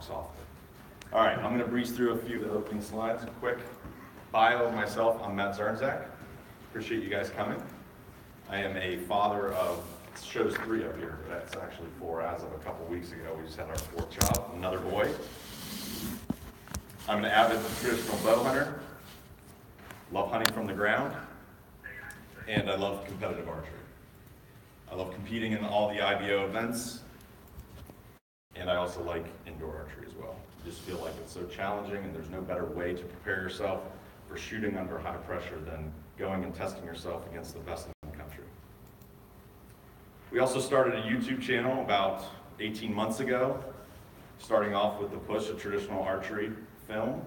talk softly. All right, I'm going to breeze through a few of the opening slides. A quick bio of myself. I'm Mэтт Zёrnsak. Appreciate you guys coming. I am a father of, it shows 3 up here, but that's actually 4 as of a couple weeks ago. We just had our 4th child, another boy. I'm an avid traditional bow hunter, love hunting from the ground, and I love competitive archery. I love competing in all the IBO events, and I also like indoor archery as well. I just feel like it's so challenging, and there's no better way to prepare yourself for shooting under high pressure than going and testing yourself against the best in the country. We also started a YouTube channel about 18 months ago, starting off with the Push, a traditional archery film.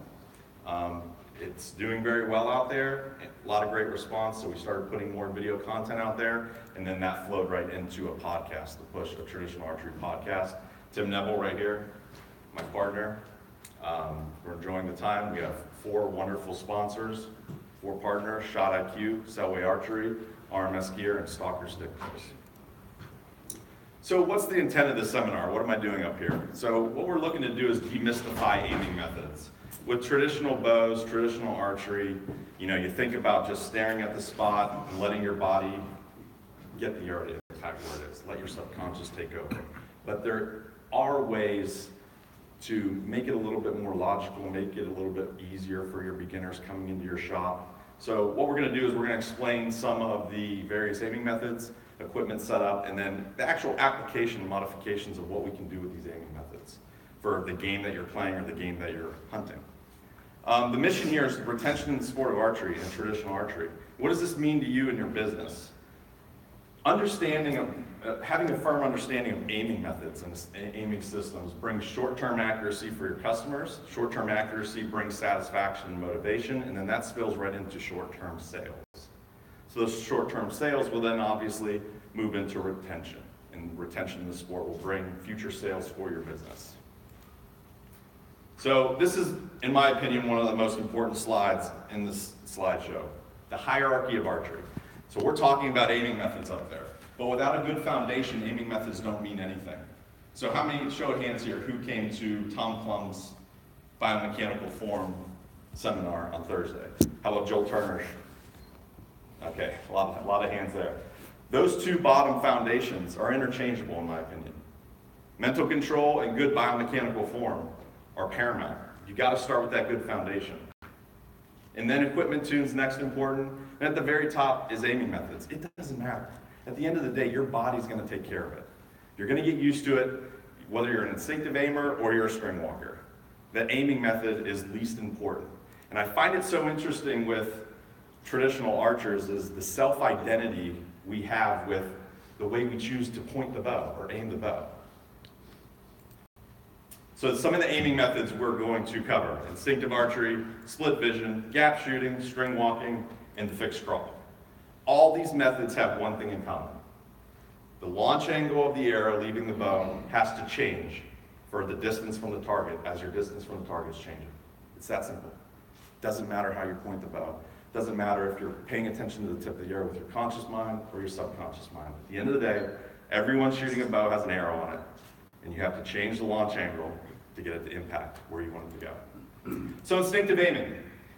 It's doing very well out there, a lot of great response, so we started putting more video content out there, and then that flowed right into a podcast, the Push, a traditional archery podcast. Tim Neville right here, my partner. We're enjoying the time. We have 4 wonderful sponsors, 4 partners, Shot IQ, Selway Archery, RMS Gear, and Stalker Stick Tips. So what's the intent of this seminar? What am I doing up here? So what we're looking to do is demystify aiming methods. With traditional bows, traditional archery, you think about just staring at the spot and letting your body get the area exactly where it is. Let your subconscious take over. But there are ways to make it a little bit more logical, make it a little bit easier for your beginners coming into your shop. So what we're going to do is we're going to explain some of the various aiming methods, equipment setup, and then the actual application and modifications of what we can do with these aiming methods for the game that you're playing or the game that you're hunting. The mission here is retention in the sport of archery and traditional archery. What does this mean to you and your business? Understanding of, having a firm understanding of aiming methods and aiming systems brings short-term accuracy for your customers. Short-term accuracy brings satisfaction and motivation, and then that spills right into short-term sales. So those short-term sales will then obviously move into retention, and retention in the sport will bring future sales for your business. So this is, in my opinion, one of the most important slides in this slideshow, the hierarchy of archery. So we're talking about aiming methods up there, but without a good foundation, aiming methods don't mean anything. So how many, show of hands here, who came to Tom Plum's biomechanical form seminar on Thursday? How about Joel Turner? Okay, a lot of hands there. Those 2 bottom foundations are interchangeable in my opinion. Mental control and good biomechanical form are paramount. You got to start with that good foundation. And then equipment tune's next important. And at the very top is aiming methods. It doesn't matter. At the end of the day, your body's going to take care of it. You're going to get used to it, whether you're an instinctive aimer or you're a string walker. The aiming method is least important. And I find it so interesting with traditional archers is the self-identity we have with the way we choose to point the bow or aim the bow. So some of the aiming methods we're going to cover: instinctive archery, split vision, gap shooting, string walking, and the fixed draw. All these methods have one thing in common. The launch angle of the arrow leaving the bow has to change for the distance from the target as your distance from the target is changing. It's that simple. Doesn't matter how you point the bow. Doesn't matter if you're paying attention to the tip of the arrow with your conscious mind or your subconscious mind. At the end of the day, everyone shooting a bow has an arrow on it, and you have to change the launch angle to get it to impact where you want it to go. So instinctive aiming.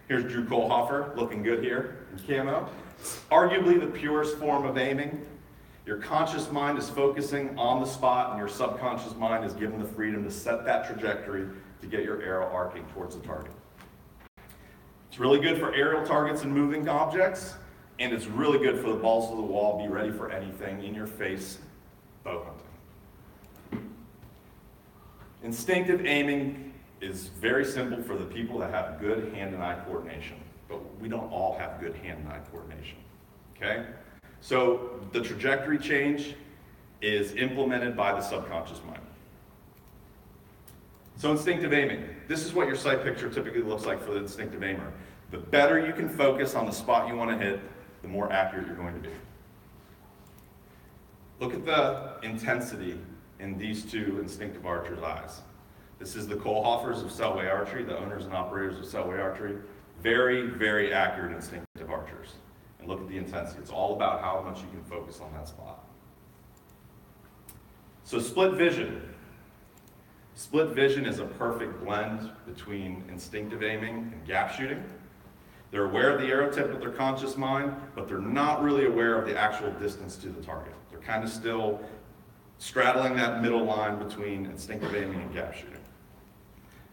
Here's Drew Kohlhofer, looking good here in camo. It's arguably the purest form of aiming. Your conscious mind is focusing on the spot, and your subconscious mind is given the freedom to set that trajectory to get your arrow arcing towards the target. It's really good for aerial targets and moving objects, and it's really good for the balls of the wall. Be ready for anything in your face bow hunting. Instinctive aiming is very simple for the people that have good hand and eye coordination, but we don't all have good hand and eye coordination, okay? So the trajectory change is implemented by the subconscious mind. So instinctive aiming. This is what your sight picture typically looks like for the instinctive aimer. The better you can focus on the spot you want to hit, the more accurate you're going to be. Look at the intensity in these 2 instinctive archers' eyes. This is the Kohlhofers of Selway Archery, the owners and operators of Selway Archery. Very, very accurate instinctive archers. And look at the intensity. It's all about how much you can focus on that spot. So split vision. Split vision is a perfect blend between instinctive aiming and gap shooting. They're aware of the arrow tip with their conscious mind, but they're not really aware of the actual distance to the target. They're kind of still straddling that middle line between instinctive aiming and gap shooting.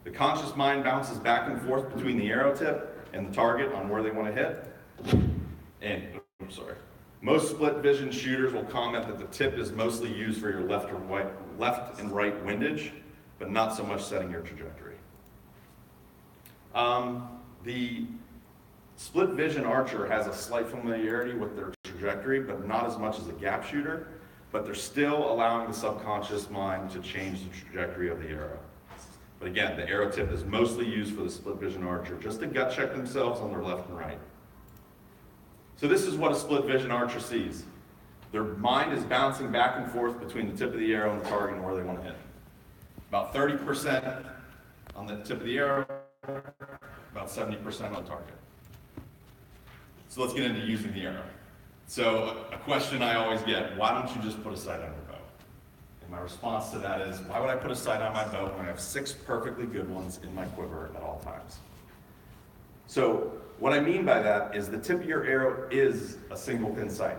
The conscious mind bounces back and forth between the arrow tip and the target on where they want to hit. And, most split vision shooters will comment that the tip is mostly used for your left and right windage, but not so much setting your trajectory. The split vision archer has a slight familiarity with their trajectory, but not as much as a gap shooter, but they're still allowing the subconscious mind to change the trajectory of the arrow. But again, the arrow tip is mostly used for the split vision archer, just to gut check themselves on their left and right. So this is what a split vision archer sees. Their mind is bouncing back and forth between the tip of the arrow and the target and where they want to hit. About 30% on the tip of the arrow, about 70% on the target. So let's get into using the arrow. So a question I always get, why don't you just put a sight on your bow? And my response to that is, why would I put a sight on my bow when I have 6 perfectly good ones in my quiver at all times? So what I mean by that is the tip of your arrow is a single pin sight.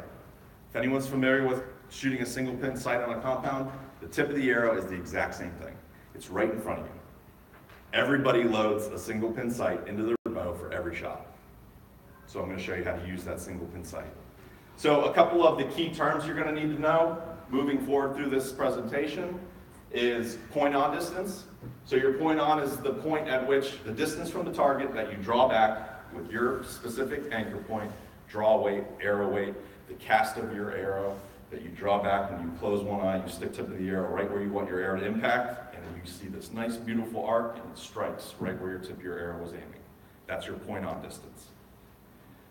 If anyone's familiar with shooting a single pin sight on a compound, the tip of the arrow is the exact same thing. It's right in front of you. Everybody loads a single pin sight into their bow for every shot. So I'm going to show you how to use that single pin sight. So a couple of the key terms you're going to need to know moving forward through this presentation is point on distance. So your point on is the point at which the distance from the target that you draw back with your specific anchor point, draw weight, arrow weight, the cast of your arrow that you draw back and you close one eye, you stick tip of the arrow right where you want your arrow to impact, and then you see this nice beautiful arc and it strikes right where your tip of your arrow was aiming. That's your point on distance.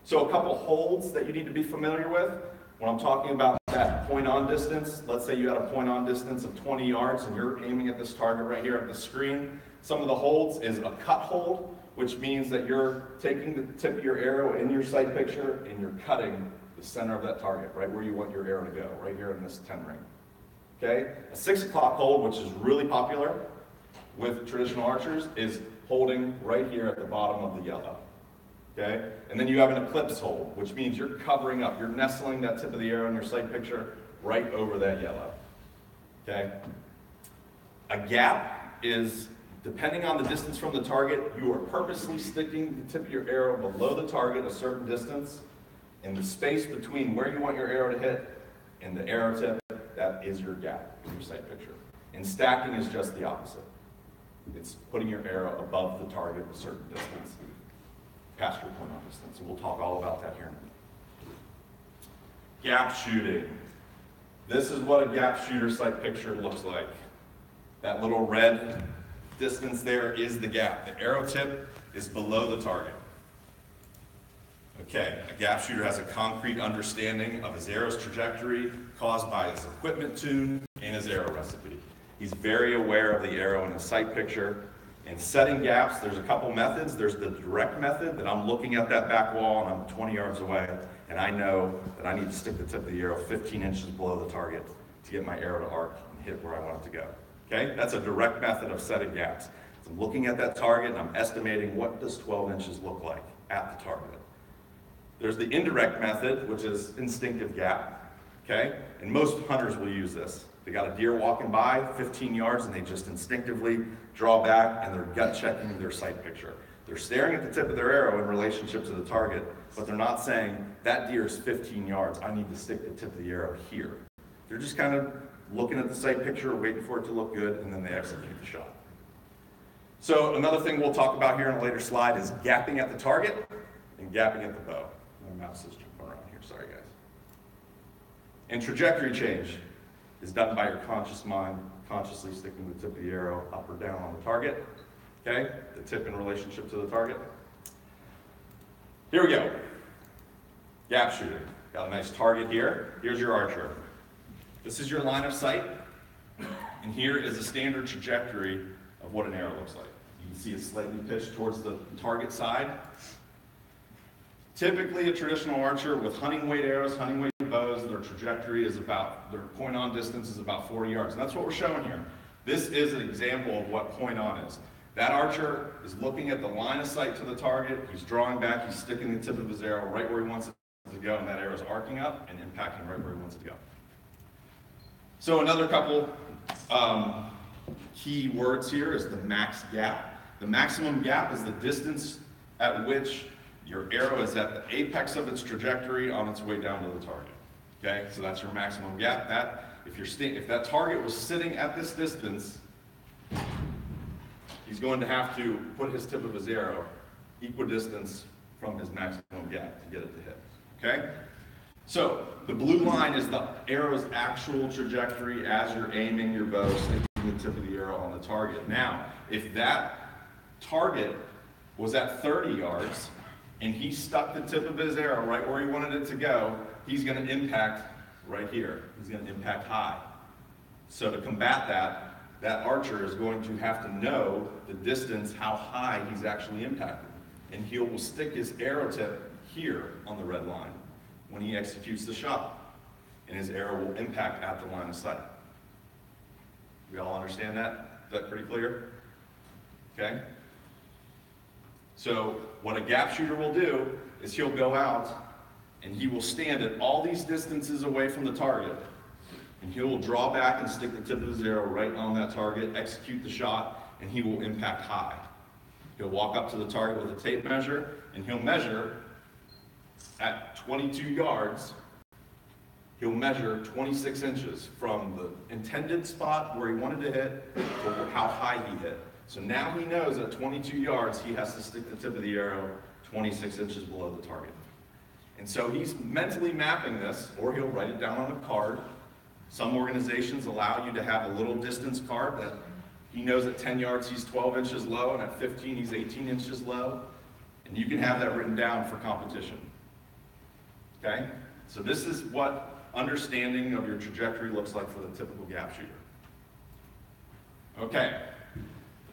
So a couple holds that you need to be familiar with. When I'm talking about that point on distance, let's say you had a point on distance of 20 yards and you're aiming at this target right here at the screen. Some of the holds is a cut hold, which means that you're taking the tip of your arrow in your sight picture and you're cutting the center of that target, right where you want your arrow to go, right here in this 10 ring. Okay? A 6 o'clock hold, which is really popular with traditional archers, is holding right here at the bottom of the yellow. Okay? And then you have an eclipse hold, which means you're covering up, you're nestling that tip of the arrow in your sight picture right over that yellow. Okay? A gap is, depending on the distance from the target, you are purposely sticking the tip of your arrow below the target a certain distance, and the space between where you want your arrow to hit and the arrow tip, that is your gap in your sight picture. And stacking is just the opposite. It's putting your arrow above the target a certain distance, past your point on distance, and we'll talk all about that here in a minute. Gap shooting. This is what a gap shooter sight picture looks like. That little red distance there is the gap. The arrow tip is below the target. Okay, a gap shooter has a concrete understanding of his arrow's trajectory caused by his equipment tune and his arrow recipe. He's very aware of the arrow in his sight picture. In setting gaps, there's a couple methods. There's the direct method that I'm looking at that back wall and I'm 20 yards away, and I know that I need to stick the tip of the arrow 15 inches below the target to get my arrow to arc and hit where I want it to go. Okay, that's a direct method of setting gaps. So I'm looking at that target and I'm estimating what does 12 inches look like at the target. There's the indirect method, which is instinctive gap, okay? And most hunters will use this. They got a deer walking by 15 yards and they just instinctively draw back and they're gut checking their sight picture. They're staring at the tip of their arrow in relationship to the target, but they're not saying, that deer is 15 yards, I need to stick the tip of the arrow here. They're just kind of looking at the sight picture, waiting for it to look good, and then they execute the shot. So another thing we'll talk about here in a later slide is gapping at the target and gapping at the bow. My mouse is jumping around here, sorry guys. And trajectory change is done by your conscious mind, consciously sticking the tip of the arrow up or down on the target. Okay, the tip in relationship to the target. Here we go. Gap shooting. Got a nice target here. Here's your archer. This is your line of sight, and here is a standard trajectory of what an arrow looks like. You can see it's slightly pitched towards the target side. Typically, a traditional archer with hunting weight arrows, hunting weight bows, their trajectory is about, their point on distance is about 40 yards. And that's what we're showing here. This is an example of what point on is. That archer is looking at the line of sight to the target, he's drawing back, he's sticking the tip of his arrow right where he wants it to go, and that arrow is arcing up and impacting right where he wants it to go. So another couple key words here is the max gap. The maximum gap is the distance at which your arrow is at the apex of its trajectory on its way down to the target. Okay, so that's your maximum gap. If that target was sitting at this distance, he's going to have to put his tip of his arrow equidistance from his maximum gap to get it to hit. Okay? So the blue line is the arrow's actual trajectory as you're aiming your bow, sticking the tip of the arrow on the target. Now, if that target was at 30 yards and he stuck the tip of his arrow right where he wanted it to go, he's going to impact right here. He's going to impact high. So to combat that, that archer is going to have to know the distance, how high he's actually impacted. And he will stick his arrow tip here on the red line when he executes the shot. And his arrow will impact at the line of sight. We all understand that? Is that pretty clear? Okay? So what a gap shooter will do is he'll go out and he will stand at all these distances away from the target, and he will draw back and stick the tip of his arrow right on that target, execute the shot, and he will impact high. He'll walk up to the target with a tape measure, and he'll measure at 22 yards, he'll measure 26 inches from the intended spot where he wanted to hit to how high he hit. So now he knows at 22 yards, he has to stick the tip of the arrow 26 inches below the target. And so he's mentally mapping this, or he'll write it down on a card. Some organizations allow you to have a little distance card that he knows at 10 yards he's 12 inches low, and at 15 he's 18 inches low. And you can have that written down for competition. Okay? So this is what understanding of your trajectory looks like for the typical gap shooter. Okay.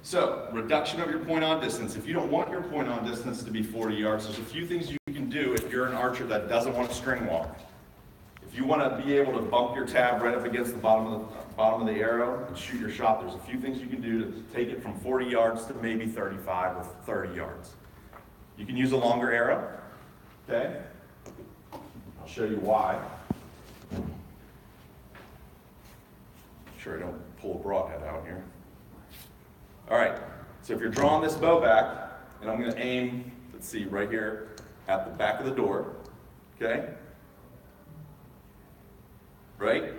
So, reduction of your point on distance. If you don't want your point on distance to be 40 yards, there's a few things you can do if you're an archer that doesn't want to string walk. If you want to be able to bump your tab right up against the bottom of the arrow and shoot your shot, there's a few things you can do to take it from 40 yards to maybe 35 or 30 yards. You can use a longer arrow, okay? I'll show you why. Sure I don't pull a broadhead out here. All right, so if you're drawing this bow back, and I'm going to aim, let's see, right here at the back of the door, okay? Right?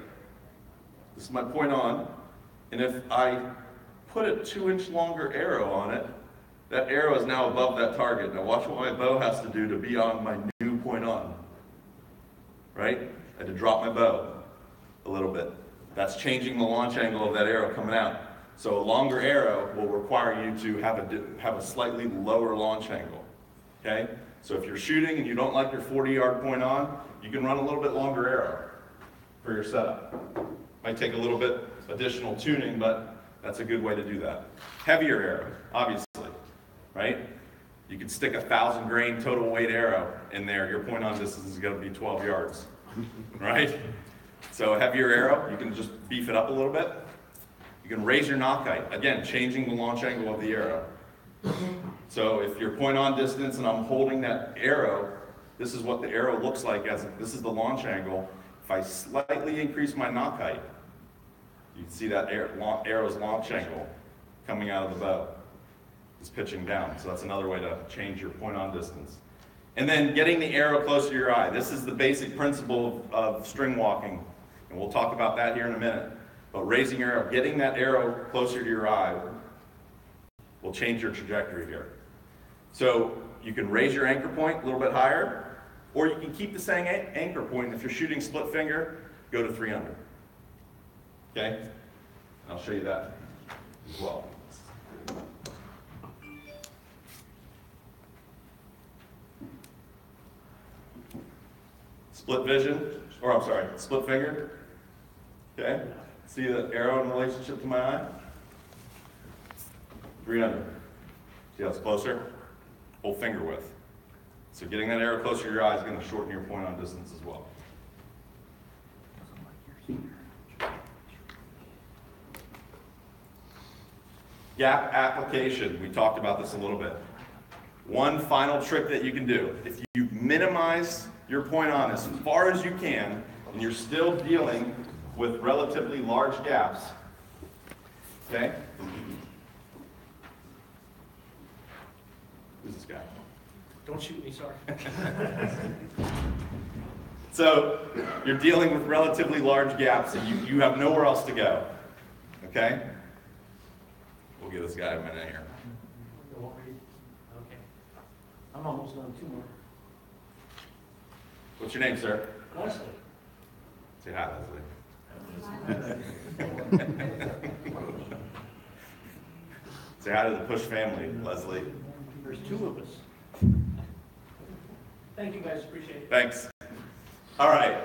This is my point on, and if I put a 2-inch longer arrow on it, that arrow is now above that target. Now watch what my bow has to do to be on my new point on, right? I had to drop my bow a little bit. That's changing the launch angle of that arrow coming out. So a longer arrow will require you to have a slightly lower launch angle, okay? So if you're shooting and you don't like your 40-yard point on, you can run a little bit longer arrow for your setup. Might take a little bit additional tuning, but that's a good way to do that. Heavier arrow, obviously, right? You can stick a 1,000 grain total weight arrow in there. Your point on distance is going to be 12 yards, right? So a heavier arrow, you can just beef it up a little bit. You can raise your knock height. Again, changing the launch angle of the arrow. So if you're point on distance and I'm holding that arrow, this is what the arrow looks like this is the launch angle. If I slightly increase my knock height, you can see that arrow's launch angle coming out of the bow. It's pitching down. So that's another way to change your point on distance. And then getting the arrow closer to your eye. This is the basic principle of string walking. And we'll talk about that here in a minute. But raising your arrow, getting that arrow closer to your eye will change your trajectory here. So you can raise your anchor point a little bit higher, or you can keep the same anchor point. If you're shooting split finger, go to 300. Okay? I'll show you that as well. Split vision, or I'm sorry, split finger. Okay? See the arrow in relationship to my eye? 300. See how it's closer? Whole finger width. So getting that arrow closer to your eye is going to shorten your point on distance as well. Gap application, we talked about this a little bit. One final trick that you can do, if you minimize your point on as far as you can, and you're still dealing with relatively large gaps, okay? Who's this guy? Don't shoot me, sorry. So you're dealing with relatively large gaps and you have nowhere else to go, okay? We'll give this guy a minute here. Okay. I'm almost done, 2 more. What's your name, sir? Leslie. Say hi, Leslie. Say hi to the Push family, Leslie. There's 2 of us. Thank you guys, appreciate it. Thanks. All right,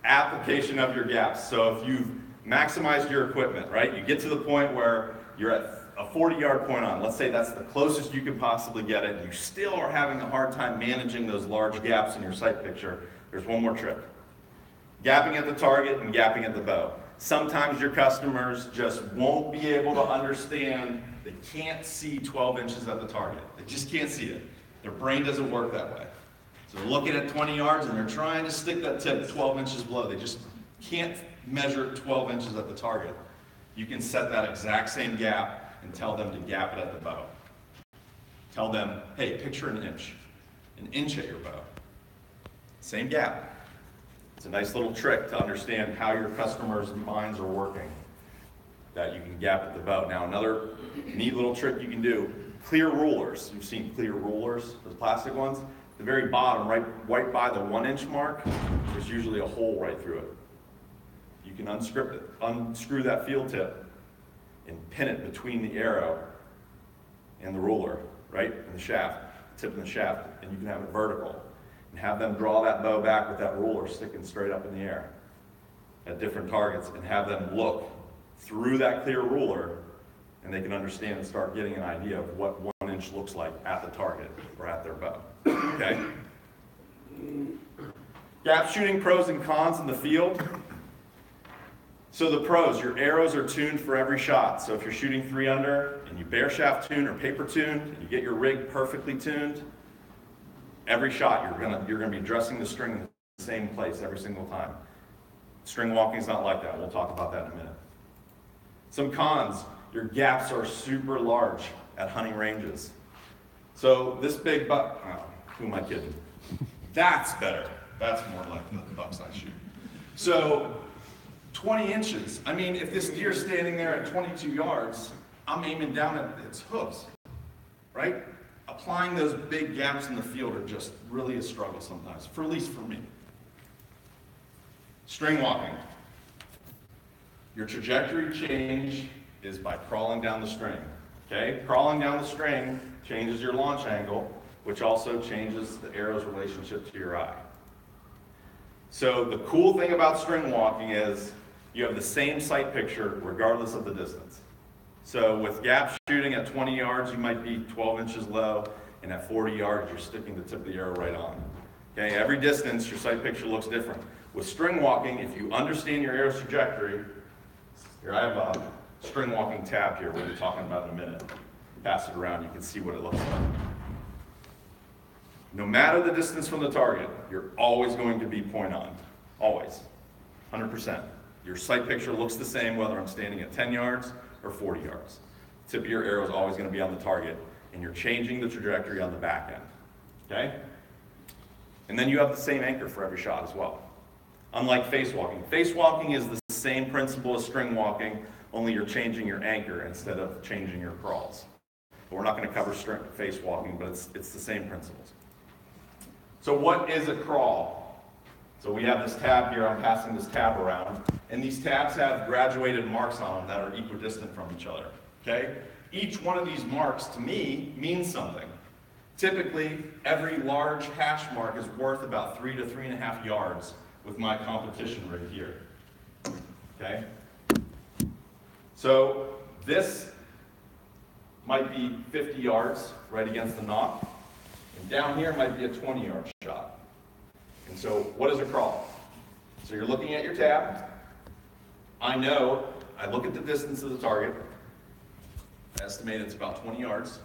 application of your gaps. So if you've maximized your equipment, right, you get to the point where you're at a 40-yard point on. Let's say that's the closest you can possibly get it. You still are having a hard time managing those large gaps in your sight picture. There's one more trick. Gapping at the target and gapping at the bow. Sometimes your customers just won't be able to understand. They can't see 12 inches at the target. They just can't see it. Their brain doesn't work that way. So they're looking at 20 yards and they're trying to stick that tip 12 inches below. They just can't measure 12 inches at the target. You can set that exact same gap and tell them to gap it at the bow. Tell them, hey, picture an inch at your bow. Same gap. It's a nice little trick to understand how your customers' minds are working, that you can gap at the bow. Now, another neat little trick you can do, clear rulers. You've seen clear rulers, the plastic ones. The very bottom, right by the 1-inch mark, there's usually a hole right through it. You can unscrew that field tip and pin it between the arrow and the ruler, right, in the shaft, tip in the shaft, and you can have it vertical. And have them draw that bow back with that ruler sticking straight up in the air at different targets, and have them look through that clear ruler, and they can understand and start getting an idea of what 1 inch looks like at the target or at their bow. Okay? Gap shooting pros and cons in the field. So the pros, your arrows are tuned for every shot. So if you're shooting 3 under and you bare shaft tune or paper tuned, and you get your rig perfectly tuned, every shot you're gonna be addressing the string in the same place every single time. String walking is not like that. We'll talk about that in a minute. Some cons, your gaps are super large at hunting ranges. So this big buck, oh, who am I kidding? That's better. That's more like the bucks I shoot. So 20 inches. I mean, if this deer's standing there at 22 yards, I'm aiming down at its hooves, right? Applying those big gaps in the field are just really a struggle sometimes, at least for me. String walking. Your trajectory change is by crawling down the string, okay? Crawling down the string changes your launch angle, which also changes the arrow's relationship to your eye. So the cool thing about string walking is you have the same sight picture regardless of the distance. So with gap shooting at 20 yards, you might be 12 inches low, and at 40 yards, you're sticking the tip of the arrow right on. Okay, every distance, your sight picture looks different. With string walking, if you understand your arrow's trajectory, here I have a string walking tab here we'll be talking about in a minute. Pass it around, you can see what it looks like. No matter the distance from the target, you're always going to be point on. Always. 100%. Your sight picture looks the same whether I'm standing at 10 yards or 40 yards. The tip of your arrow is always going to be on the target, and you're changing the trajectory on the back end. Okay? And then you have the same anchor for every shot as well. Unlike face walking. Face walking is the same principle as string walking, only you're changing your anchor instead of changing your crawls. But we're not going to cover face walking, but it's the same principles. So what is a crawl? So we have this tab here, I'm passing this tab around, and these tabs have graduated marks on them that are equidistant from each other, okay? Each one of these marks, to me, means something. Typically, every large hash mark is worth about 3 to 3.5 yards with my competition rig here, okay? So this might be 50 yards right against the knock, and down here might be a 20-yard shot. And so what is a crawl? So you're looking at your tab. I know, I look at the distance of the target. I estimate it's about 20 yards.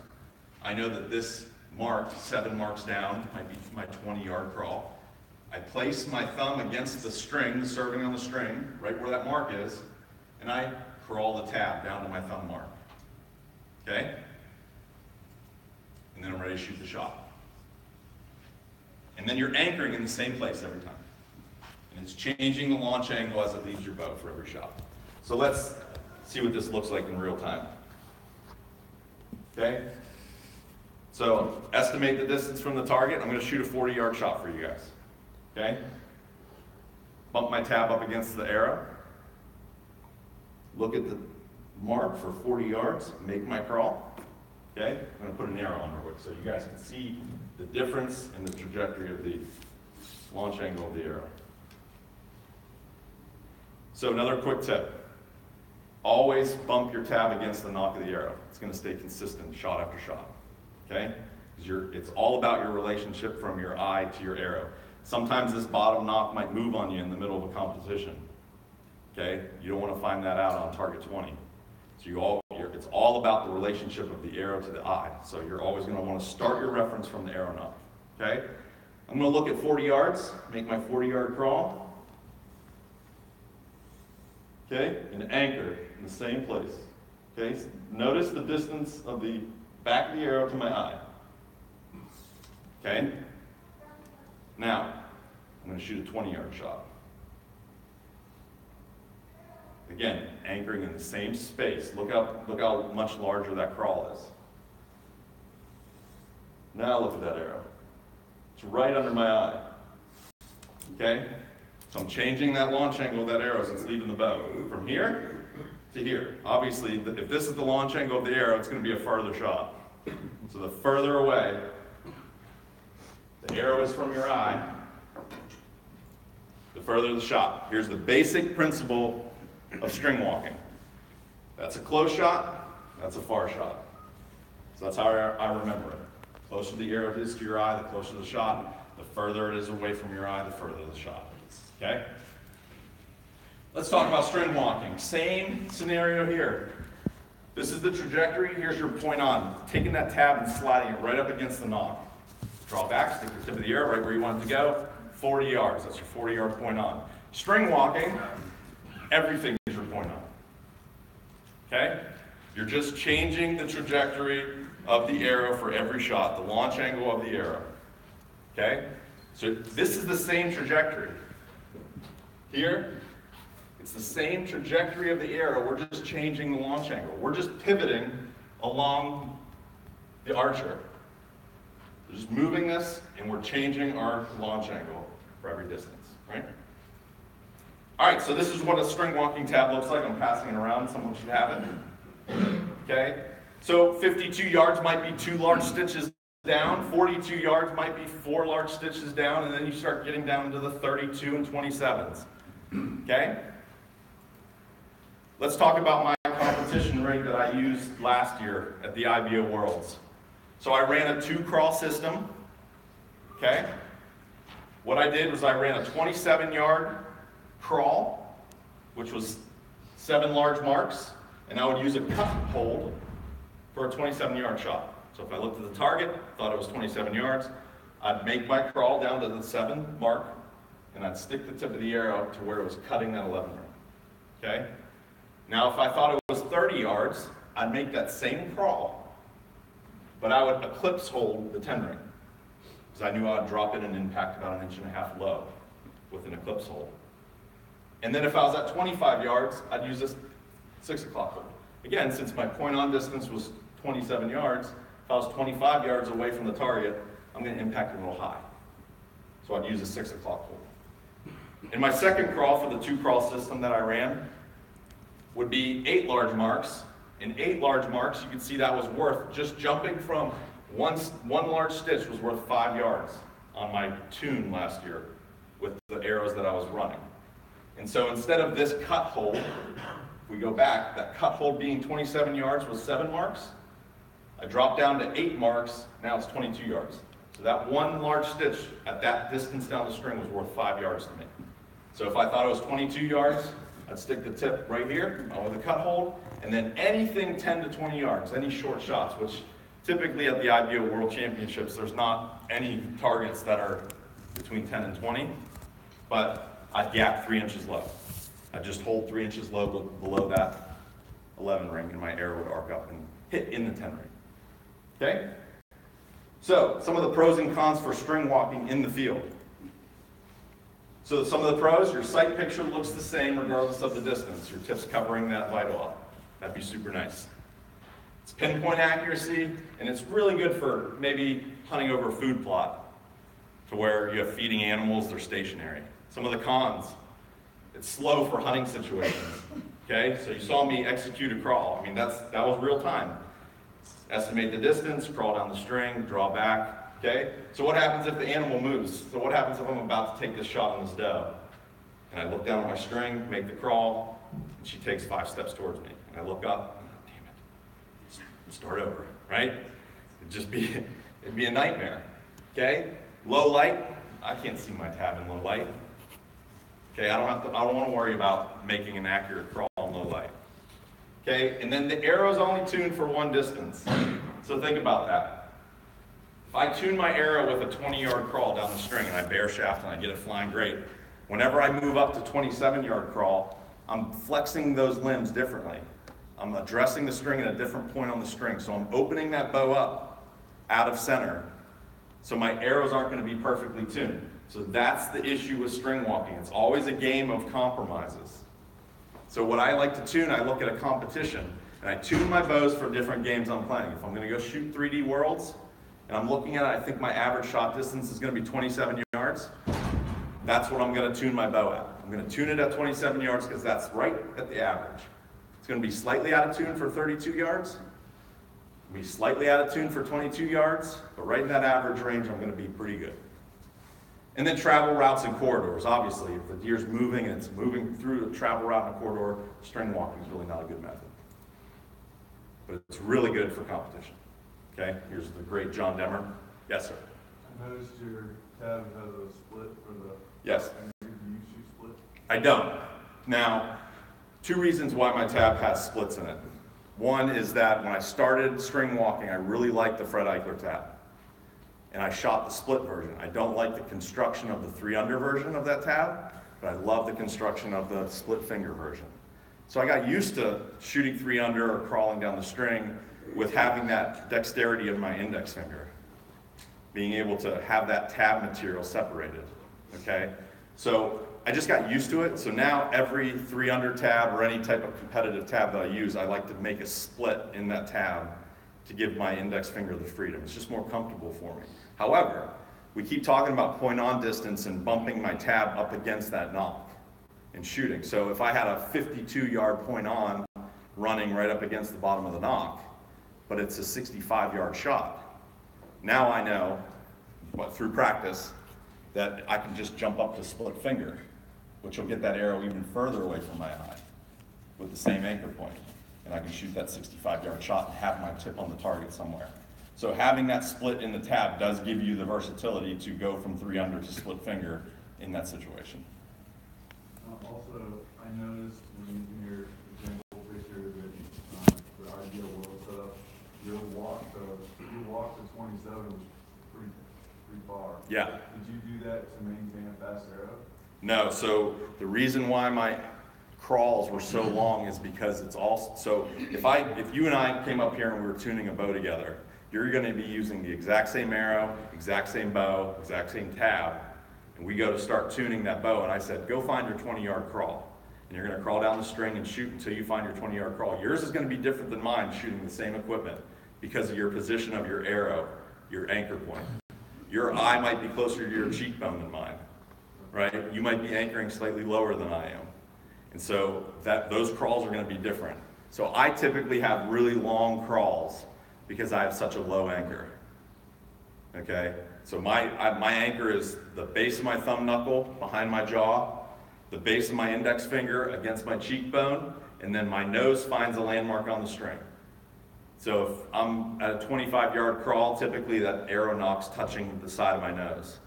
I know that this mark, 7 marks down, might be my 20-yard crawl. I place my thumb against the string, the serving on the string, right where that mark is, and I crawl the tab down to my thumb mark. Okay? And then I'm ready to shoot the shot. And then you're anchoring in the same place every time. And it's changing the launch angle as it leaves your bow for every shot. So let's see what this looks like in real time. Okay? So estimate the distance from the target. I'm going to shoot a 40-yard shot for you guys. Okay? Bump my tab up against the arrow. Look at the mark for 40 yards. Make my crawl. Okay? I'm going to put an arrow on real quick so you guys can see the difference in the trajectory of the launch angle of the arrow. So another quick tip. Always bump your tab against the nock of the arrow. It's going to stay consistent shot after shot. Okay? Because it's all about your relationship from your eye to your arrow. Sometimes this bottom knock might move on you in the middle of a competition. Okay? You don't want to find that out on target 20. So it's all about the relationship of the arrow to the eye. So you're always going to want to start your reference from the arrow knock. Okay? I'm going to look at 40 yards, make my 40-yard crawl. Okay? And anchor in the same place. Okay? So notice the distance of the back of the arrow to my eye. Okay? Now, I'm going to shoot a 20-yard shot. Again, anchoring in the same space. Look how much larger that crawl is. Now look at that arrow. It's right under my eye. Okay? So I'm changing that launch angle of that arrow as it's leaving the bow. From here to here. Obviously, if this is the launch angle of the arrow, it's going to be a farther shot. So the further away the arrow is from your eye, the further the shot. Here's the basic principle of string walking. That's a close shot, that's a far shot. So that's how I remember it. The closer the arrow is to your eye, the closer the shot. The further it is away from your eye, the further the shot is. Okay? Let's talk about string walking. Same scenario here. This is the trajectory. Here's your point on. Taking that tab and sliding it right up against the knock. Draw back, stick your tip of the arrow right where you want it to go. 40 yards. That's your 40-yard point on. String walking, everything is your point on. Okay? You're just changing the trajectory of the arrow for every shot, the launch angle of the arrow. Okay? So this is the same trajectory. Here, it's the same trajectory of the arrow. We're just changing the launch angle. We're just pivoting along the archer. We're just moving this, and we're changing our launch angle for every distance, right? All right, so this is what a string walking tab looks like. I'm passing it around. Someone should have it. Okay? So 52 yards might be 2 large stitches down. 42 yards might be 4 large stitches down, and then you start getting down to the 32 and 27s. Okay? Let's talk about my competition rig that I used last year at the IBO Worlds. So I ran a 2-crawl system. Okay? What I did was I ran a 27-yard crawl, which was 7 large marks, and I would use a cut hold for a 27-yard shot. So if I looked at the target, thought it was 27 yards, I'd make my crawl down to the 7 mark, and I'd stick the tip of the arrow to where it was cutting that 11 ring. Okay? Now if I thought it was 30 yards, I'd make that same crawl, but I would eclipse hold the 10 ring, because I knew I'd drop it and impact about 1.5 inches low with an eclipse hold. And then if I was at 25 yards, I'd use this 6 o'clock hold. Again, since my point on distance was 27 yards, if I was 25 yards away from the target, I'm going to impact it a little high. So I'd use a 6 o'clock hold. And my second crawl for the 2-crawl system that I ran would be 8 large marks. And 8 large marks, you can see that was worth, just jumping from one large stitch was worth 5 yards on my tune last year with the arrows that I was running. And so instead of this cut hold, if we go back, that cut hold being 27 yards was 7 marks. I dropped down to 8 marks, now it's 22 yards. So that one large stitch at that distance down the string was worth 5 yards to me. So if I thought it was 22 yards, I'd stick the tip right here with a cut hold, and then anything 10 to 20 yards, any short shots, which typically at the IBO World Championships, there's not any targets that are between 10 and 20, but I'd gap 3 inches low. I'd just hold 3 inches low below that 11 ring, and my arrow would arc up and hit in the 10 ring. Okay? So, some of the pros and cons for string walking in the field. So some of the pros, your sight picture looks the same regardless of the distance. Your tip's covering that vital up. That'd be super nice. It's pinpoint accuracy, and it's really good for maybe hunting over a food plot to where you have feeding animals, they're stationary. Some of the cons, it's slow for hunting situations. Okay, so you saw me execute a crawl. I mean, that was real time. Estimate the distance, crawl down the string, draw back. Okay, so what happens if the animal moves? So what happens if I'm about to take this shot on this doe? And I look down at my string, make the crawl, and she takes 5 steps towards me. And I look up, damn it, start over, right? It'd be a nightmare. Okay, low light, I can't see my tab in low light. Okay, I don't want to worry about making an accurate crawl in low light. Okay, and then the arrow's only tuned for one distance. So think about that. If I tune my arrow with a 20-yard crawl down the string and I bare shaft and I get it flying great, whenever I move up to 27-yard crawl, I'm flexing those limbs differently. I'm addressing the string at a different point on the string. So I'm opening that bow up out of center. So my arrows aren't going to be perfectly tuned. So that's the issue with string walking. It's always a game of compromises. So what I like to tune, I look at a competition and I tune my bows for different games I'm playing. If I'm going to go shoot 3D Worlds, and I'm looking at it, I think my average shot distance is going to be 27 yards. That's what I'm going to tune my bow at. I'm going to tune it at 27 yards because that's right at the average. It's going to be slightly out of tune for 32 yards. It'll be slightly out of tune for 22 yards, but right in that average range, I'm going to be pretty good. And then travel routes and corridors. Obviously, if the deer's moving and it's moving through a travel route and a corridor, string walking is really not a good method. But it's really good for competition. Okay, here's the great John Demmer. Yes, sir. I noticed your tab has a split for the... Yes. Do you shoot split? I don't. Now, 2 reasons why my tab has splits in it. One is that when I started string walking, I really liked the Fred Eichler tab. And I shot the split version. I don't like the construction of the 3-under version of that tab, but I love the construction of the split finger version. So I got used to shooting 3-under or crawling down the string with having that dexterity of my index finger, being able to have that tab material separated, okay? So I just got used to it, so now every 3-under tab or any type of competitive tab that I use, I like to make a split in that tab to give my index finger the freedom. It's just more comfortable for me. However, we keep talking about point on distance and bumping my tab up against that knock and shooting. So if I had a 52-yard point on running right up against the bottom of the knock, but it's a 65-yard shot. Now I know, through practice, that I can just jump up to split finger, which will get that arrow even further away from my eye with the same anchor point. And I can shoot that 65-yard shot and have my tip on the target somewhere. So having that split in the tab does give you the versatility to go from 3-under to split finger in that situation. Also, I noticed in your example picture that the ideal world setup, your walk to 27 was pretty far. Yeah. Did you do that to maintain a fast arrow? No, so the reason why my crawls were so long is because it's all, so if you and I came up here and we were tuning a bow together, you're going to be using the exact same arrow, exact same bow, exact same tab, and we go to start tuning that bow, and I said, go find your 20-yard crawl. And you're going to crawl down the string and shoot until you find your 20-yard crawl. Yours is going to be different than mine shooting the same equipment because of your position of your arrow, your anchor point. Your eye might be closer to your cheekbone than mine, right? You might be anchoring slightly lower than I am. And so those crawls are going to be different. So I typically have really long crawls because I have such a low anchor. Okay? So my anchor is the base of my thumb knuckle behind my jaw, the base of my index finger against my cheekbone, and then my nose finds a landmark on the string. So if I'm at a 25-yard crawl, typically that arrow knock's touching the side of my nose.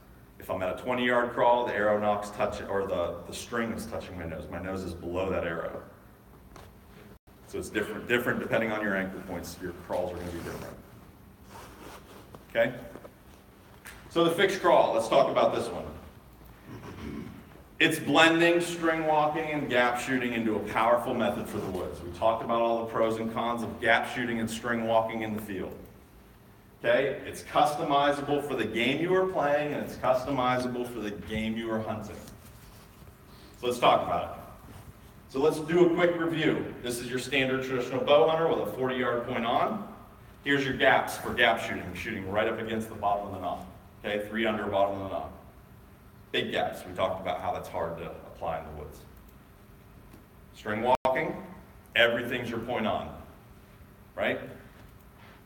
If I'm at a 20-yard crawl, the arrow nocks touch, or the string is touching my nose. My nose is below that arrow. So it's different depending on your anchor points. Your crawls are going to be different. Okay? So the fixed crawl, let's talk about this one. It's blending string walking and gap shooting into a powerful method for the woods. We talked about all the pros and cons of gap shooting and string walking in the field. Okay? It's customizable for the game you are playing, and it's customizable for the game you are hunting. So let's talk about it. So let's do a quick review. This is your standard traditional bow hunter with a 40-yard point on. Here's your gaps for gap shooting, shooting right up against the bottom of the knob. Okay, 3 under bottom of the knob. Big gaps. We talked about how that's hard to apply in the woods. String walking, everything's your point on, right?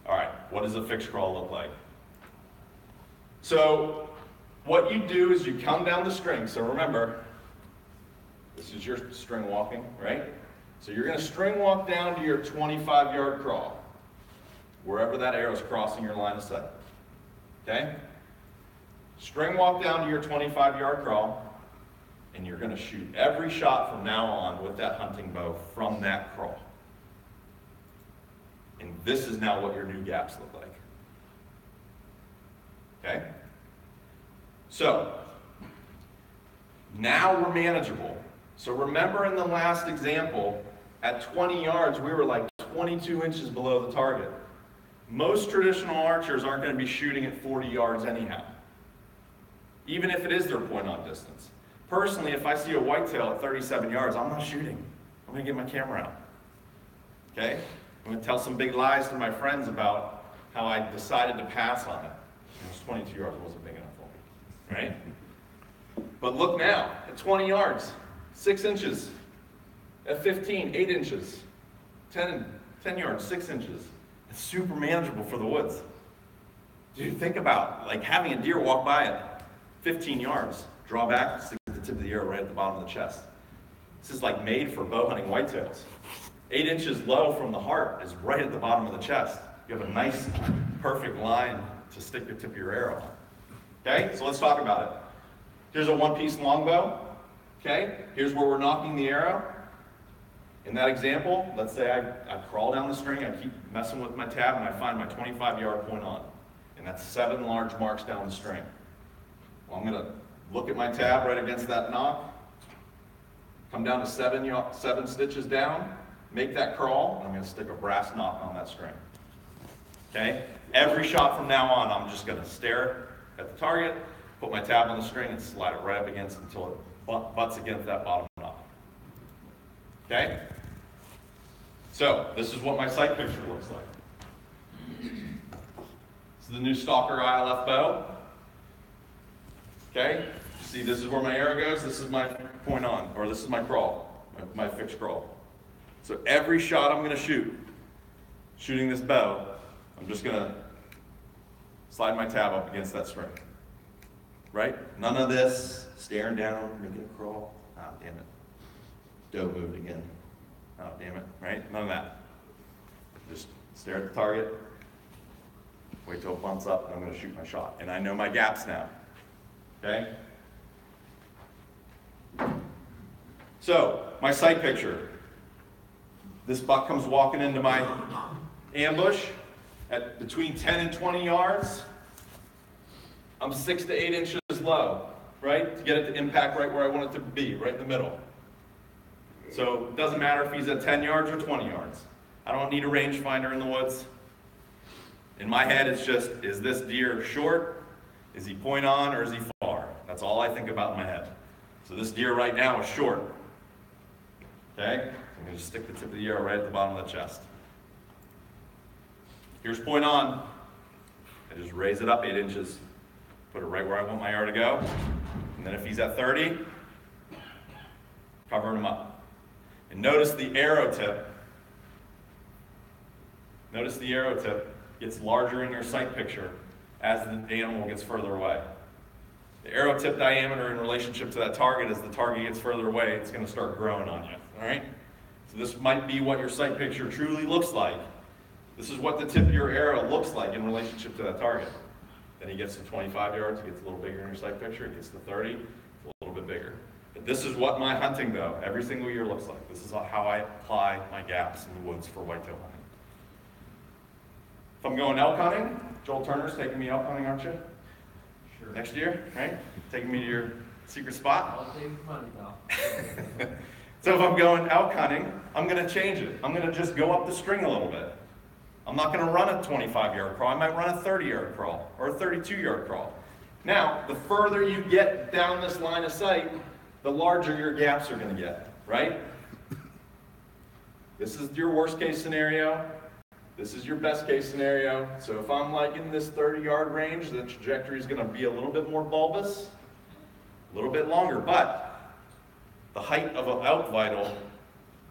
All right, what does a fixed crawl look like? So what you do is you come down the string. So remember, this is your string walking, right? So you're going to string walk down to your 25-yard crawl, wherever that arrow is crossing your line of sight. Okay? String walk down to your 25-yard crawl, and you're going to shoot every shot from now on with that hunting bow from that crawl. And this is now what your new gaps look like. Okay? So, now we're manageable. So remember in the last example, at 20 yards, we were like 22 inches below the target. Most traditional archers aren't going to be shooting at 40 yards anyhow, even if it is their point on distance. Personally, if I see a whitetail at 37 yards, I'm not shooting. I'm going to get my camera out. Okay? I'm going to tell some big lies to my friends about how I decided to pass on it. It was 22 yards, it wasn't big enough for me, right? But look now, at 20 yards, 6 inches. At 15, 8 inches. 10 yards, 6 inches. It's super manageable for the woods. Dude, think about like having a deer walk by at 15 yards, draw back, stick the tip of the arrow right at the bottom of the chest. This is like made for bow hunting whitetails. 8 inches low from the heart is right at the bottom of the chest. You have a nice, perfect line to stick the tip of your arrow on. Okay, so let's talk about it. Here's a one-piece longbow. Okay, here's where we're knocking the arrow. In that example, let's say I crawl down the string, I keep messing with my tab, and I find my 25-yard point on. And that's 7 large marks down the string. Well, I'm going to look at my tab right against that knock, come down to 7 stitches down, make that crawl, and I'm going to stick a brass knock on that string. Okay? Every shot from now on, I'm just going to stare at the target, put my tab on the string, and slide it right up against until it butts against that bottom knob. Okay? So, this is what my sight picture looks like. This is the new Stalker ILF bow. Okay? See, this is where my arrow goes, this is my point on, or this is my crawl, my fixed crawl. So every shot I'm going to shoot, shooting this bow, I'm just going to slide my tab up against that string. Right? None of this staring down, making a crawl. Ah, damn it. Doe moved again. Oh, damn it. Right? None of that. Just stare at the target, wait till it bumps up, and I'm going to shoot my shot. And I know my gaps now. Okay? So, my sight picture. This buck comes walking into my ambush at between 10 and 20 yards. I'm 6 to 8 inches low, right? To get it to impact right where I want it to be, right in the middle. So it doesn't matter if he's at 10 yards or 20 yards. I don't need a rangefinder in the woods. In my head, it's just, is this deer short? Is he point on or is he far? That's all I think about in my head. So this deer right now is short. Okay? I'm going to stick the tip of the arrow right at the bottom of the chest. Here's point on. I just raise it up 8 inches. Put it right where I want my arrow to go. And then if he's at 30, covering him up. And notice the arrow tip. Notice the arrow tip gets larger in your sight picture as the animal gets further away. The arrow tip diameter in relationship to that target, as the target gets further away, it's going to start growing on you. All right? So this might be what your sight picture truly looks like. This is what the tip of your arrow looks like in relationship to that target. Then he gets to 25 yards, it gets a little bigger in your sight picture, it gets to 30, it's a little bit bigger. But this is what my hunting bow every single year looks like. This is how I apply my gaps in the woods for whitetail hunting. If I'm going elk hunting, Joel Turner's taking me elk hunting, aren't you? Sure. Next year, right? Taking me to your secret spot. I'll save you money, pal. So if I'm going elk hunting, I'm going to change it. I'm going to just go up the string a little bit. I'm not going to run a 25-yard crawl. I might run a 30-yard crawl or a 32-yard crawl. Now, the further you get down this line of sight, the larger your gaps are going to get, right? This is your worst case scenario. This is your best case scenario. So if I'm like in this 30-yard range, the trajectory is going to be a little bit more bulbous, a little bit longer. But the height of an elk vital,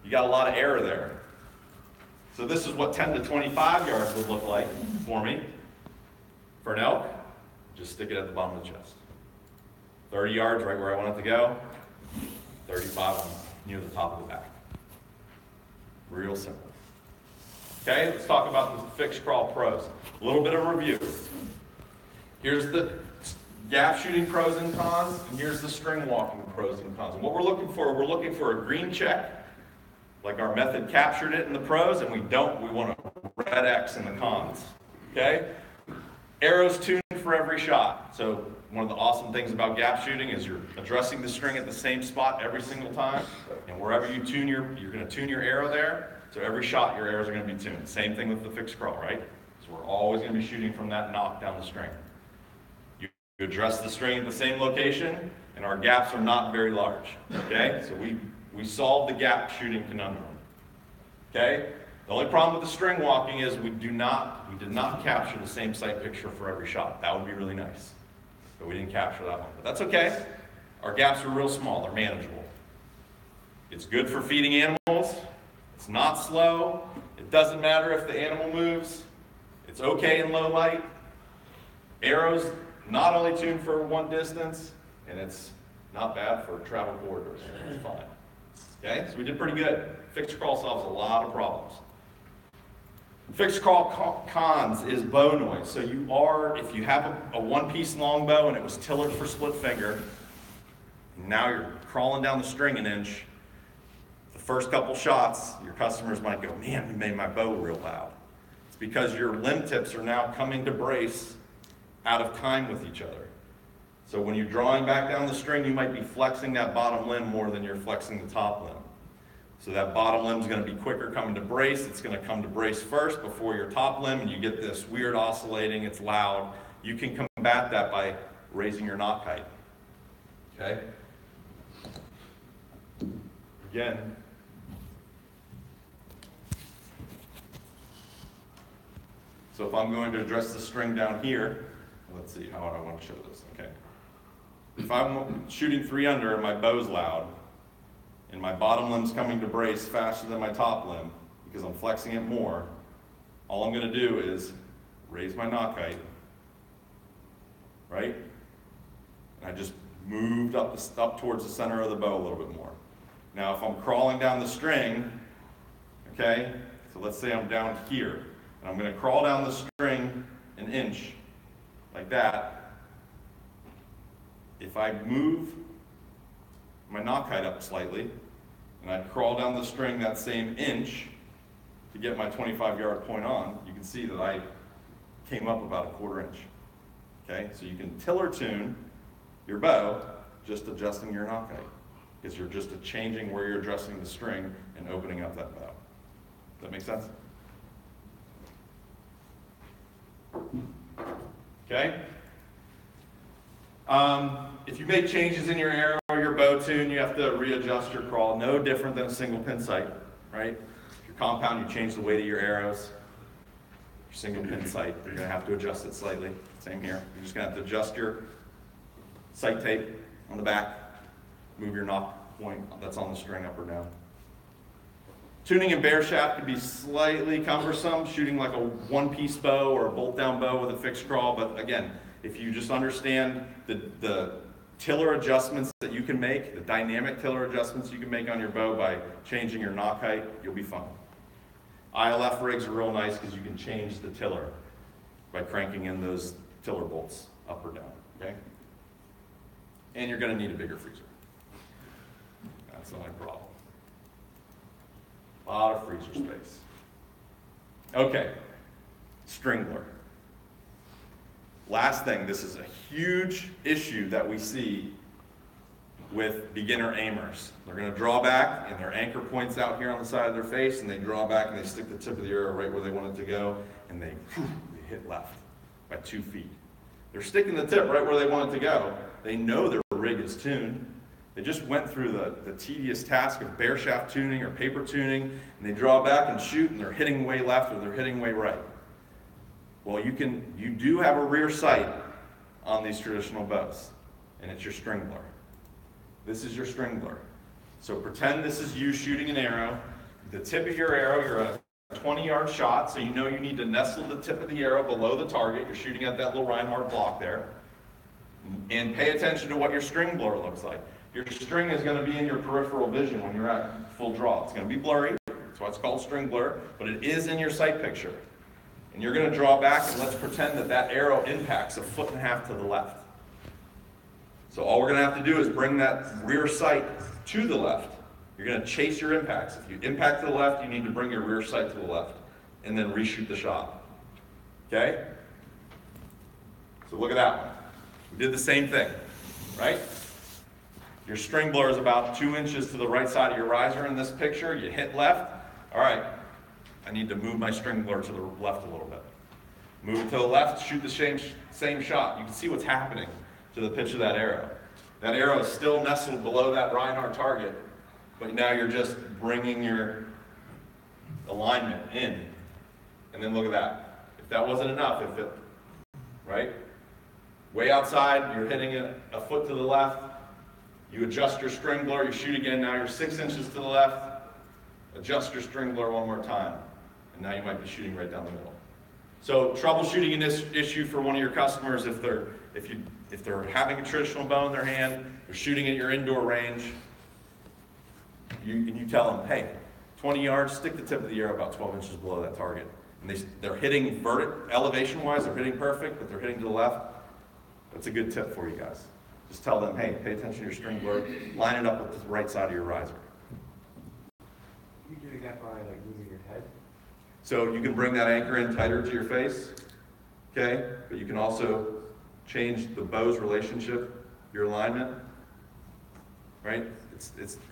you got a lot of error there. So this is what 10 to 25 yards would look like for me. For an elk, just stick it at the bottom of the chest. 30 yards right where I want it to go. 35 near the top of the back. Real simple. Okay, let's talk about the fixed crawl pros. A little bit of review. Here's the gap shooting pros and cons, and here's the string walking pros and cons. And what we're looking for a green check, like our method captured it in the pros, and we want a red X in the cons. Okay? Arrows tuned for every shot. So one of the awesome things about gap shooting is you're addressing the string at the same spot every single time, and wherever you tune you're going to tune your arrow there. So every shot, your arrows are going to be tuned. Same thing with the fixed crawl, right? So we're always going to be shooting from that knock down the string. You address the string at the same location, and our gaps are not very large. Okay? So we solved the gap shooting conundrum. Okay? The only problem with the string walking is we did not capture the same sight picture for every shot. That would be really nice. But we didn't capture that one. But that's okay. Our gaps are real small. They're manageable. It's good for feeding animals. It's not slow. It doesn't matter if the animal moves. It's okay in low light. Arrows not only tuned for one distance, and it's not bad for travel corridors. It's fine. Okay, so we did pretty good. Fixed crawl solves a lot of problems. Fixed crawl cons is bow noise. So if you have a one-piece longbow and it was tillered for split finger, and now you're crawling down the string an inch, the first couple shots, your customers might go, man, we made my bow real loud. It's because your limb tips are now coming to brace out of time with each other. So when you're drawing back down the string, you might be flexing that bottom limb more than you're flexing the top limb. So that bottom limb is going to be quicker coming to brace. It's going to come to brace first before your top limb, and you get this weird oscillating. It's loud. You can combat that by raising your knock height. Okay? Again, so if I'm going to address the string down here, let's see how I want to show this. Okay. If I'm shooting 3 under and my bow's loud, and my bottom limb's coming to brace faster than my top limb, because I'm flexing it more, all I'm going to do is raise my knock height, right? And I just moved up towards the center of the bow a little bit more. Now if I'm crawling down the string, okay, so let's say I'm down here, and I'm going to crawl down the string an inch, like that. If I move my knock height up slightly, and I crawl down the string that same inch to get my 25-yard point on, you can see that I came up about a 1/4 inch. Okay, so you can tiller tune your bow just adjusting your knock height, because you're just changing where you're addressing the string and opening up that bow. Does that make sense? Okay. If you make changes in your arrow or your bow tune, you have to readjust your crawl. No different than a single pin sight, right? Your compound, you change the weight of your arrows. Your single pin sight, you're going to have to adjust it slightly. Same here. You're just going to have to adjust your sight tape on the back, move your knock point that's on the string up or down. Tuning in bear shaft can be slightly cumbersome, shooting like a one-piece bow or a bolt-down bow with a fixed crawl, but again, if you just understand the tiller adjustments that you can make, the dynamic tiller adjustments you can make on your bow by changing your knock height, you'll be fine. ILF rigs are real nice because you can change the tiller by cranking in those tiller bolts up or down, okay? And you're going to need a bigger freezer. That's the only problem. A lot of freezer space. Okay, stringler. Last thing, this is a huge issue that we see with beginner aimers. They're going to draw back, and their anchor points out here on the side of their face, and they draw back and they stick the tip of the arrow right where they want it to go, and they hit left by 2 feet. They're sticking the tip right where they want it to go. They know their rig is tuned. They just went through the tedious task of bare shaft tuning or paper tuning, and they draw back and shoot, and they're hitting way left or they're hitting way right. Well, you do have a rear sight on these traditional bows, and it's your stringler. This is your stringler. So pretend this is you shooting an arrow. The tip of your arrow, you're at a 20-yard shot, so you know you need to nestle the tip of the arrow below the target. You're shooting at that little Reinhardt block there. And pay attention to what your stringler looks like. Your string is going to be in your peripheral vision when you're at full draw. It's going to be blurry. That's why it's called string blur, but it is in your sight picture. And you're going to draw back, and let's pretend that that arrow impacts 1.5 feet to the left. So all we're going to have to do is bring that rear sight to the left. You're going to chase your impacts. If you impact to the left, you need to bring your rear sight to the left, and then reshoot the shot. Okay? So look at that one. We did the same thing, right? Your string blur is about 2 inches to the right side of your riser in this picture. You hit left. All right, I need to move my string blur to the left a little bit. Move it to the left, shoot the same shot. You can see what's happening to the pitch of that arrow. That arrow is still nestled below that Reinhardt target, but now you're just bringing your alignment in. And then look at that. If that wasn't enough, right? Way outside, you're hitting it 1 foot to the left. You adjust your string blur, you shoot again, now you're 6 inches to the left. Adjust your string blur one more time, and now you might be shooting right down the middle. So troubleshooting in this issue for one of your customers, if they're having a traditional bow in their hand, they're shooting at your indoor range, you tell them, hey, 20 yards, stick the tip of the arrow about 12 inches below that target. And they're hitting elevation-wise, they're hitting perfect, but they're hitting to the left. That's a good tip for you guys. Just tell them, hey, pay attention to your string blur, line it up with the right side of your riser. You doing that by like moving your head? So you can bring that anchor in tighter to your face, okay? But you can also change the bow's relationship, your alignment, right?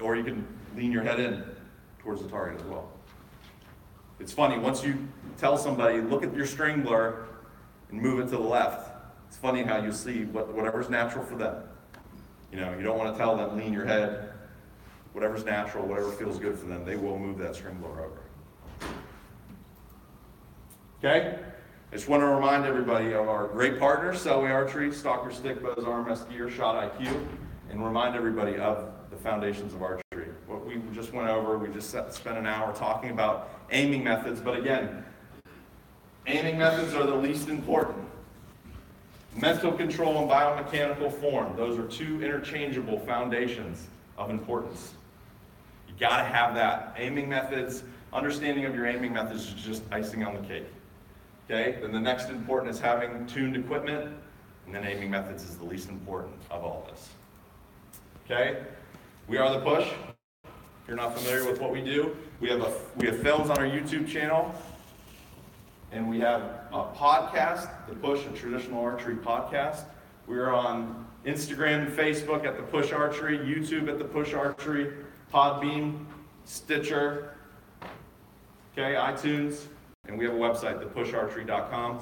Or you can lean your head in towards the target as well. It's funny, once you tell somebody, look at your string blur and move it to the left, it's funny how you see whatever's natural for them. You know, you don't want to tell them lean your head. Whatever's natural, whatever feels good for them, they will move that string blur over. Okay? I just want to remind everybody of our great partners, Selway Archery, Stalker Stick, Bows, RMS Gear, Shot IQ, and remind everybody of the foundations of archery. What we just went over, we just spent an hour talking about aiming methods, but again, aiming methods are the least important. Mental control and biomechanical form, those are 2 interchangeable foundations of importance. You got to have that. Aiming methods, understanding of your aiming methods is just icing on the cake. Okay? Then the next important is having tuned equipment, and then aiming methods is the least important of all this. Okay? We are the Push. If you're not familiar with what we do, we have films on our YouTube channel. And we have a podcast, The Push, a traditional archery podcast. We're on Instagram and Facebook at The Push Archery, YouTube at The Push Archery, Podbean, Stitcher, okay, iTunes, and we have a website, thepusharchery.com.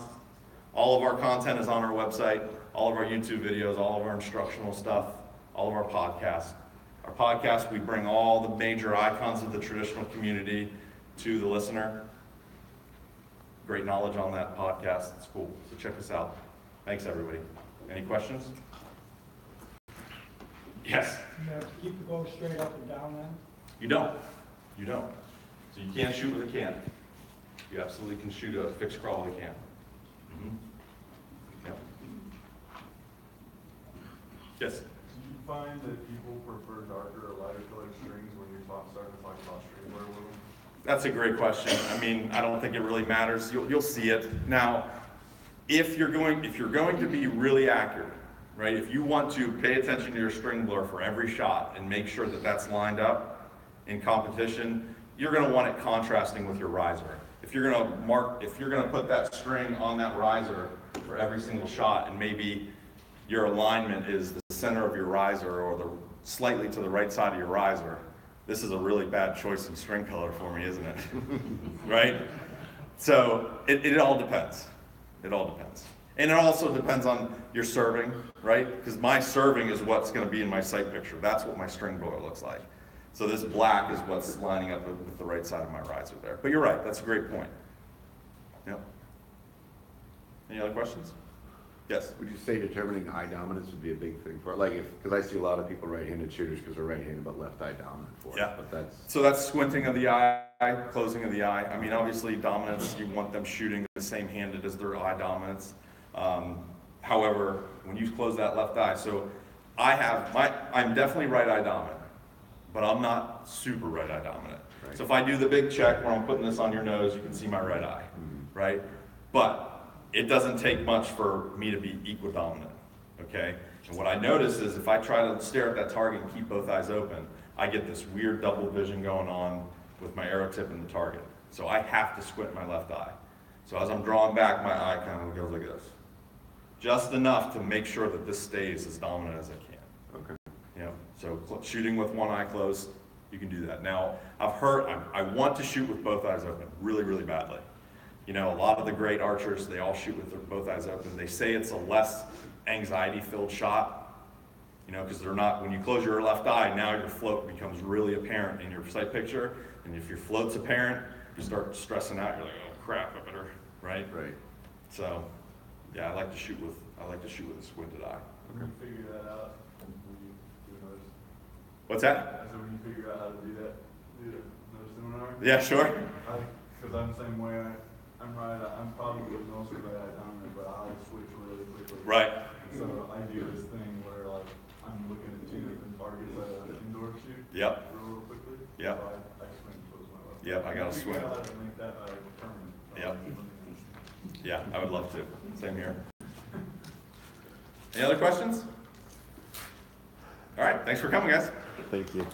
All of our content is on our website, all of our YouTube videos, all of our instructional stuff, all of our podcasts. Our podcast, we bring all the major icons of the traditional community to the listener. Great knowledge on that podcast. It's cool. So check us out. Thanks, everybody. Any questions? Yes? You have to keep the bow straight up and down then? You don't. You don't. So you can't shoot with a can. You absolutely can shoot a fixed crawl with a can. Mm-hmm. Yep. Yes? Do you find that people prefer darker or lighter colored strings when you're starting to talk about string blur with them? That's a great question. I mean, I don't think it really matters. You'll see it. Now, if you're going to be really accurate, right? If you want to pay attention to your string blur for every shot and make sure that that's lined up in competition, you're going to want it contrasting with your riser. If you're going to put that string on that riser for every single shot, and maybe your alignment is the center of your riser or slightly to the right side of your riser, this is a really bad choice in string color for me, isn't it? Right? So it all depends. It all depends. And it also depends on your serving, right? Because my serving is what's going to be in my sight picture. That's what my string blur looks like. So this black is what's lining up with the right side of my riser there. But you're right, that's a great point. Yep. Any other questions? Yes? Would you say determining eye dominance would be a big thing for it? Like, because I see a lot of people right-handed shooters because they're right-handed but left eye dominant for it. Yeah. But that's squinting of the eye, closing of the eye. I mean, obviously dominance, you want them shooting the same handed as their eye dominance. However, when you close that left eye, so I'm definitely right eye dominant, but I'm not super right eye dominant. Right. So if I do the big check where I'm putting this on your nose, you can see my right eye, right? But it doesn't take much for me to be equidominant, okay? And what I notice is if I try to stare at that target and keep both eyes open, I get this weird double vision going on with my arrow tip and the target. So I have to squint my left eye. So as I'm drawing back, my eye kind of goes like this. Just enough to make sure that this stays as dominant as I can. Okay. You know, so shooting with one eye closed, you can do that. Now, I want to shoot with both eyes open really, really badly. You know, a lot of the great archers, they all shoot with both eyes open. They say it's a less anxiety-filled shot, you know, because when you close your left eye, now your float becomes really apparent in your sight picture. And if your float's apparent, you start stressing out. You're like, oh crap, I better, right? Right. So, yeah, I like to shoot with a squinted eye. When you figure that out, when you do notice. What's that? I said when you figure out how to do that, another seminar. Yeah, sure. Because I'm the same way. I'm probably mostly right eye dominant, but I switch really quickly. Right. So I do this thing where like I'm looking at two different targets at an indoor shoot. Yep. Real quickly. Yep. So I swing and close my left. Yep, I gotta Figure swing. out how to make that permanent. Yep. Yeah, I would love to. Same here. Any other questions? All right, thanks for coming, guys. Thank you.